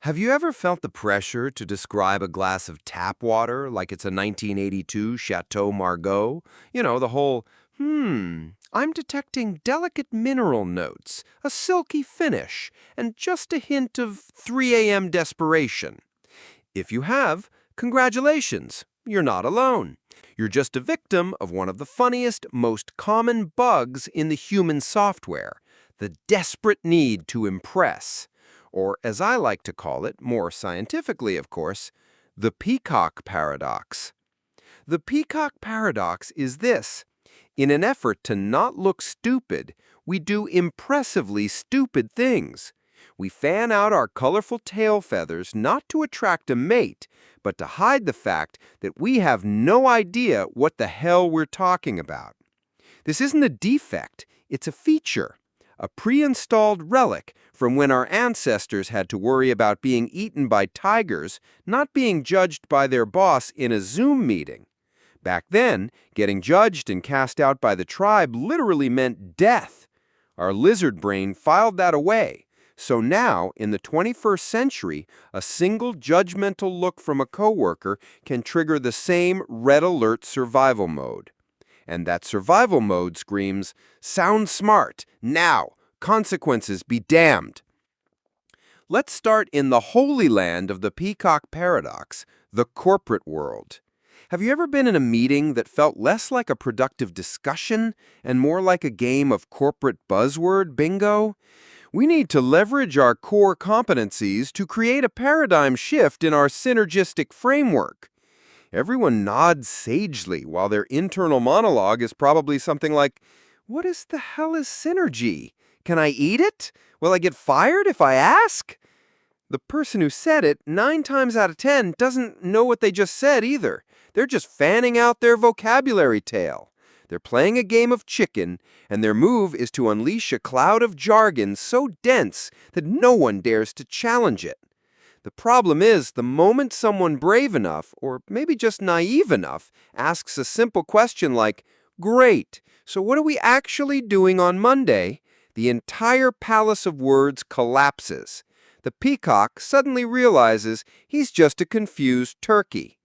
Have you ever felt the pressure to describe a glass of tap water like it's a 1982 Chateau Margaux? The whole, I'm detecting delicate mineral notes, a silky finish, and just a hint of 3 a.m. desperation. If you have, congratulations, you're not alone. You're just a victim of one of the funniest, most common bugs in the human software, the desperate need to impress. Or, as I like to call it, more scientifically, of course, the Peacock Paradox. The Peacock Paradox is this. In an effort to not look stupid, we do impressively stupid things. We fan out our colorful tail feathers not to attract a mate, but to hide the fact that we have no idea what the hell we're talking about. This isn't a defect, it's a feature. A pre-installed relic from when our ancestors had to worry about being eaten by tigers, not being judged by their boss in a Zoom meeting. Back then, getting judged and cast out by the tribe literally meant death. Our lizard brain filed that away. So now, in the 21st century, a single judgmental look from a coworker can trigger the same red alert survival mode. And that survival mode screams, sound smart, now, consequences be damned. Let's start in the holy land of the Peacock Paradox, the corporate world. Have you ever been in a meeting that felt less like a productive discussion and more like a game of corporate buzzword bingo? We need to leverage our core competencies to create a paradigm shift in our synergistic framework. Everyone nods sagely while their internal monologue is probably something like, "What is the hell is synergy? Can I eat it? Will I get fired if I ask?" The person who said it, 9 times out of 10, doesn't know what they just said either. They're just fanning out their vocabulary tail. They're playing a game of chicken, and their move is to unleash a cloud of jargon so dense that no one dares to challenge it. The problem is, the moment someone brave enough, or maybe just naive enough, asks a simple question like, "Great, so what are we actually doing on Monday?" the entire palace of words collapses. The peacock suddenly realizes he's just a confused turkey.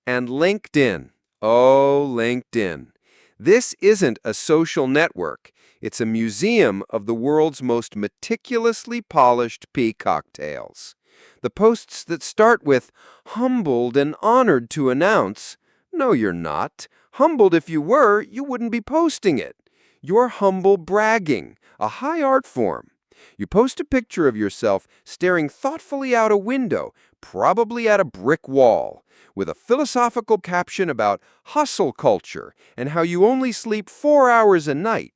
And LinkedIn. Oh, LinkedIn. This isn't a social network. It's a museum of the world's most meticulously polished peacock tails. The posts that start with, "humbled and honored to announce," no, you're not. Humbled if you were, you wouldn't be posting it. You're humble bragging, a high art form. You post a picture of yourself staring thoughtfully out a window, probably at a brick wall, with a philosophical caption about hustle culture and how you only sleep 4 hours a night.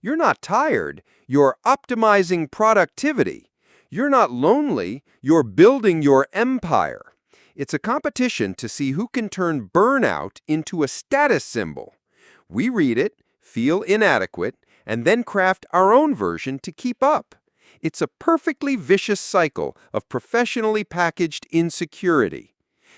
You're not tired, you're optimizing productivity. You're not lonely, you're building your empire. It's a competition to see who can turn burnout into a status symbol. We read it, feel inadequate, and then craft our own version to keep up. It's a perfectly vicious cycle of professionally packaged insecurity.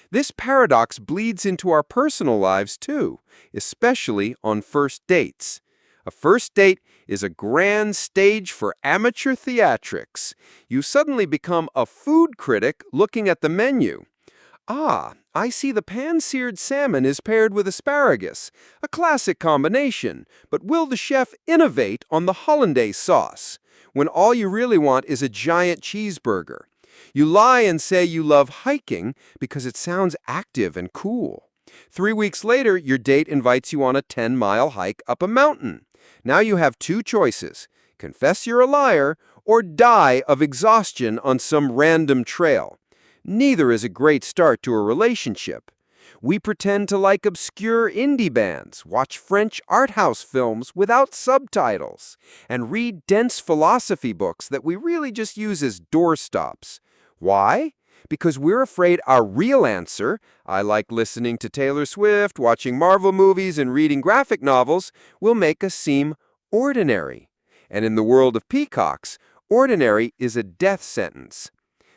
This paradox bleeds into our personal lives too, especially on first dates. A first date is a grand stage for amateur theatrics. You suddenly become a food critic looking at the menu. "Ah, I see the pan-seared salmon is paired with asparagus. A classic combination, but will the chef innovate on the hollandaise sauce?" When all you really want is a giant cheeseburger. You lie and say you love hiking because it sounds active and cool. 3 weeks later, your date invites you on a 10-mile hike up a mountain. Now you have 2 choices: confess you're a liar or die of exhaustion on some random trail. Neither is a great start to a relationship. We pretend to like obscure indie bands, watch French art house films without subtitles, and read dense philosophy books that we really just use as doorstops. Why? Because we're afraid our real answer, "I like listening to Taylor Swift, watching Marvel movies, and reading graphic novels," will make us seem ordinary. And in the world of peacocks, ordinary is a death sentence.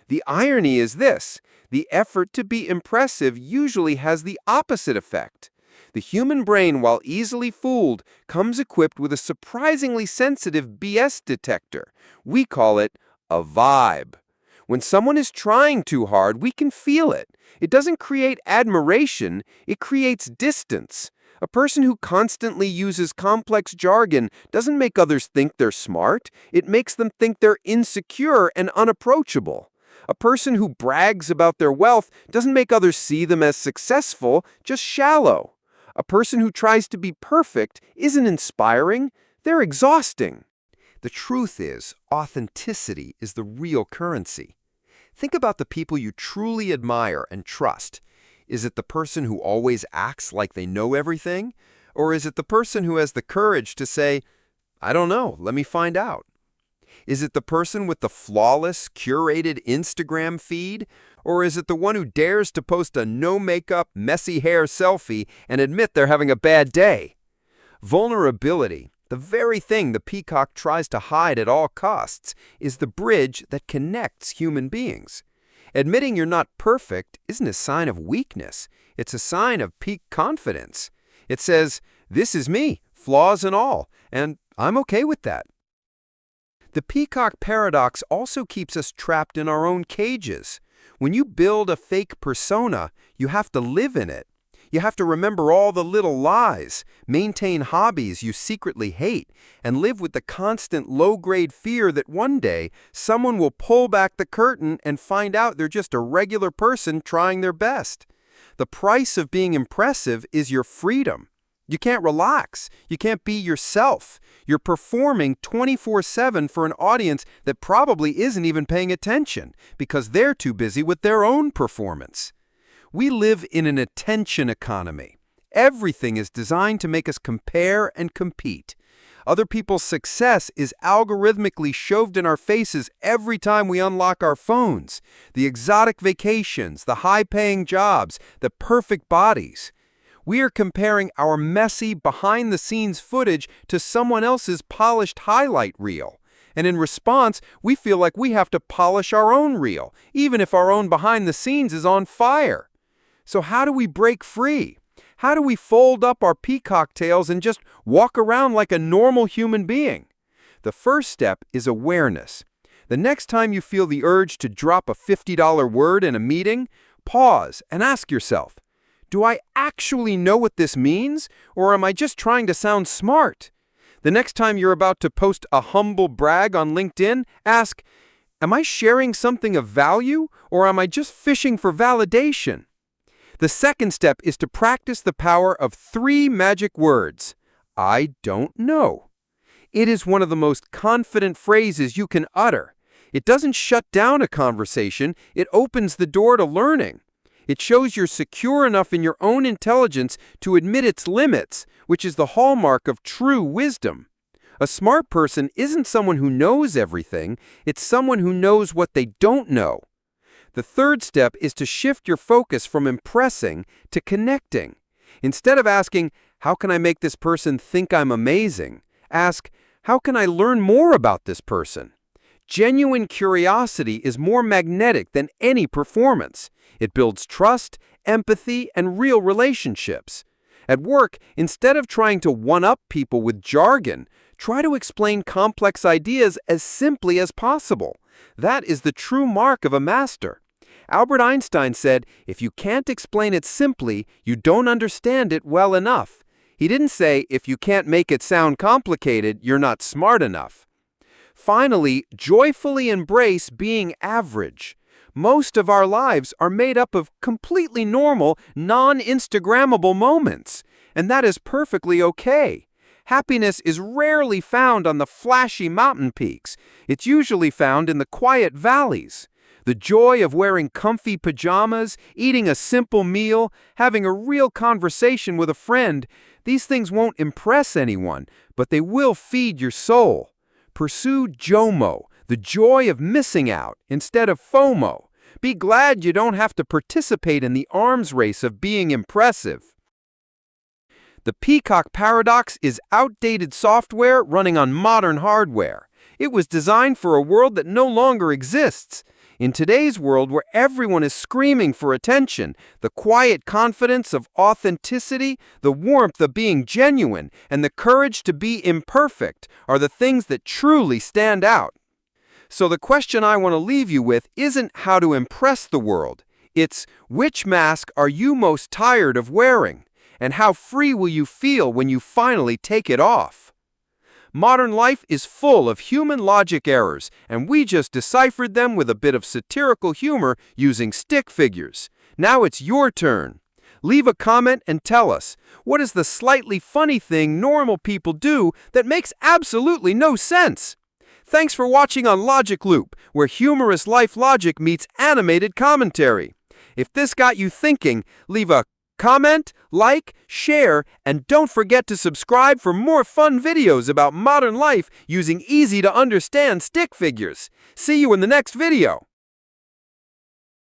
The irony is this: the effort to be impressive usually has the opposite effect. The human brain, while easily fooled, comes equipped with a surprisingly sensitive BS detector. We call it a vibe. When someone is trying too hard, we can feel it. It doesn't create admiration, it creates distance. A person who constantly uses complex jargon doesn't make others think they're smart, it makes them think they're insecure and unapproachable. A person who brags about their wealth doesn't make others see them as successful, just shallow. A person who tries to be perfect isn't inspiring, they're exhausting. The truth is, authenticity is the real currency. Think about the people you truly admire and trust. Is it the person who always acts like they know everything? Or is it the person who has the courage to say, I don't know, let me find out? Is it the person with the flawless, curated Instagram feed? Or is it the one who dares to post a no-makeup, messy hair selfie and admit they're having a bad day? Vulnerability, the very thing the peacock tries to hide at all costs, is the bridge that connects human beings. Admitting you're not perfect isn't a sign of weakness. It's a sign of peak confidence. It says, this is me, flaws and all, and I'm okay with that. The Peacock Paradox also keeps us trapped in our own cages. When you build a fake persona, you have to live in it. You have to remember all the little lies, maintain hobbies you secretly hate, and live with the constant low-grade fear that one day someone will pull back the curtain and find out they're just a regular person trying their best. The price of being impressive is your freedom. You can't relax. You can't be yourself. You're performing 24/7 for an audience that probably isn't even paying attention because they're too busy with their own performance. We live in an attention economy. Everything is designed to make us compare and compete. Other people's success is algorithmically shoved in our faces every time we unlock our phones. The exotic vacations, the high-paying jobs, the perfect bodies. We are comparing our messy, behind-the-scenes footage to someone else's polished highlight reel. And in response, we feel like we have to polish our own reel, even if our own behind-the-scenes is on fire. So how do we break free? How do we fold up our peacock tails and just walk around like a normal human being? The first step is awareness. The next time you feel the urge to drop a $50 word in a meeting, pause and ask yourself, do I actually know what this means, or am I just trying to sound smart? The next time you're about to post a humble brag on LinkedIn, ask, am I sharing something of value, or am I just fishing for validation? The second step is to practice the power of 3 magic words. I don't know. It is one of the most confident phrases you can utter. It doesn't shut down a conversation, it opens the door to learning. It shows you're secure enough in your own intelligence to admit its limits, which is the hallmark of true wisdom. A smart person isn't someone who knows everything, it's someone who knows what they don't know. The third step is to shift your focus from impressing to connecting. Instead of asking, how can I make this person think I'm amazing? Ask, how can I learn more about this person? Genuine curiosity is more magnetic than any performance. It builds trust, empathy, and real relationships. At work, instead of trying to one-up people with jargon, try to explain complex ideas as simply as possible. That is the true mark of a master. Albert Einstein said, if you can't explain it simply, you don't understand it well enough. He didn't say, if you can't make it sound complicated, you're not smart enough. Finally, joyfully embrace being average. Most of our lives are made up of completely normal, non-Instagrammable moments, and that is perfectly okay. Happiness is rarely found on the flashy mountain peaks. It's usually found in the quiet valleys. The joy of wearing comfy pajamas, eating a simple meal, having a real conversation with a friend, these things won't impress anyone, but they will feed your soul. Pursue JOMO, the joy of missing out, instead of FOMO. Be glad you don't have to participate in the arms race of being impressive. The Peacock Paradox is outdated software running on modern hardware. It was designed for a world that no longer exists. In today's world where everyone is screaming for attention, the quiet confidence of authenticity, the warmth of being genuine, and the courage to be imperfect are the things that truly stand out. So the question I want to leave you with isn't how to impress the world. It's which mask are you most tired of wearing? And how free will you feel when you finally take it off? Modern life is full of human logic errors, and we just deciphered them with a bit of satirical humor using stick figures. Now it's your turn. Leave a comment and tell us, what is the slightly funny thing normal people do that makes absolutely no sense? Thanks for watching on Logic Loop, where humorous life logic meets animated commentary. If this got you thinking, leave a comment, like, share, and don't forget to subscribe for more fun videos about modern life using easy-to-understand stick figures. See you in the next video.